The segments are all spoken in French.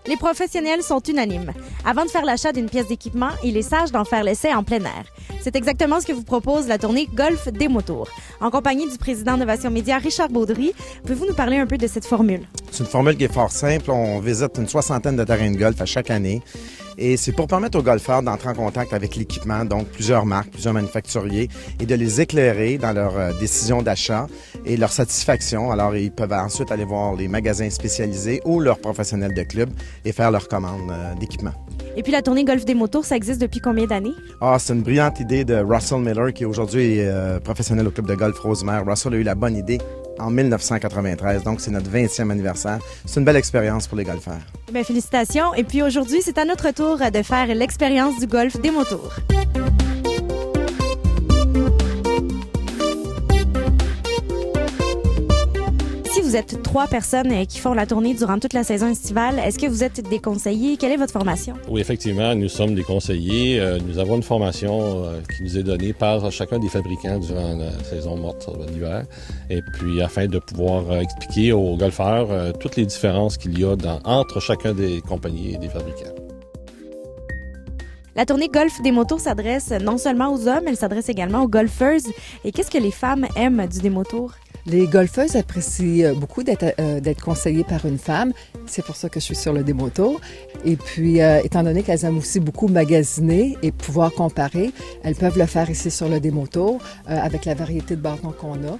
Les professionnels sont unanimes. Avant de faire l'achat d'une pièce d'équipement, il est sage d'en faire l'essai en plein air. C'est exactement ce que vous propose la tournée Golf Démotour. En compagnie du président d'Ovation Média, Richard Baudry, pouvez-vous nous parler un peu de cette formule? C'est une formule qui est fort simple. On visite une 60aine de terrains de golf à chaque année. Et c'est pour permettre aux golfeurs d'entrer en contact avec l'équipement, donc plusieurs marques, plusieurs manufacturiers, et de les éclairer dans leur décision d'achat et leur satisfaction. Alors, ils peuvent ensuite aller voir les magasins spécialisés ou leurs professionnels de club et faire leur commande d'équipement. Et puis la tournée Golf Démotour, ça existe depuis combien d'années? C'est une brillante idée de Russell Miller, qui aujourd'hui est professionnel au club de golf Rosemère. Russell a eu la bonne idée en 1993, donc c'est notre 20e anniversaire. C'est une belle expérience pour les golfeurs. Bien, félicitations. Et puis aujourd'hui, c'est à notre tour de faire l'expérience du Golf Démotour. Si vous êtes 3 personnes qui font la tournée durant toute la saison estivale, est-ce que vous êtes des conseillers? Quelle est votre formation? Oui, effectivement, nous sommes des conseillers. Nous avons une formation qui nous est donnée par chacun des fabricants durant la saison morte l'hiver. Et puis, afin de pouvoir expliquer aux golfeurs toutes les différences qu'il y a entre chacun des compagnies et des fabricants. La tournée Golf Démotour s'adresse non seulement aux hommes, elle s'adresse également aux golfeuses. Et qu'est-ce que les femmes aiment du Démotour? Les golfeuses apprécient beaucoup d'être conseillées par une femme. C'est pour ça que je suis sur le Démotour. Et puis, étant donné qu'elles aiment aussi beaucoup magasiner et pouvoir comparer, elles peuvent le faire ici sur le Démotour avec la variété de bâtons qu'on a.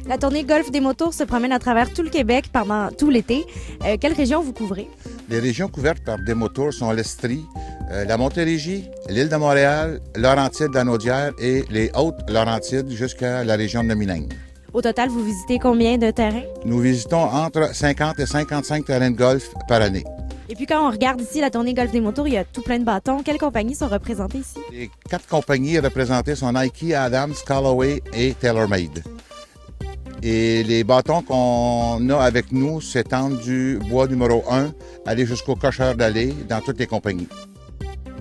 La tournée Golf Démotour se promène à travers tout le Québec pendant tout l'été. Quelle région vous couvrez? Les régions couvertes par Démotour sont l'Estrie, la Montérégie, l'île de Montréal, Laurentides, la Naudière et les Hautes-Laurentides jusqu'à la région de Nomineng. Au total, vous visitez combien de terrains? Nous visitons entre 50 et 55 terrains de golf par année. Et puis quand on regarde ici la tournée Golf Démotour, il y a tout plein de bâtons. Quelles compagnies sont représentées ici? Les 4 compagnies représentées sont Nike, Adams, Callaway et TaylorMade. Et les bâtons qu'on a avec nous s'étendent du bois numéro 1 aller jusqu'au cocheur d'allée dans toutes les compagnies.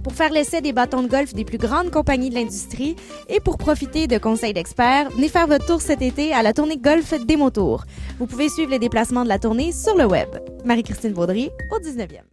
Pour faire l'essai des bâtons de golf des plus grandes compagnies de l'industrie et pour profiter de conseils d'experts, venez faire votre tour cet été à la tournée Golf Démotour. Vous pouvez suivre les déplacements de la tournée sur le web. Marie-Christine Baudry, au 19e.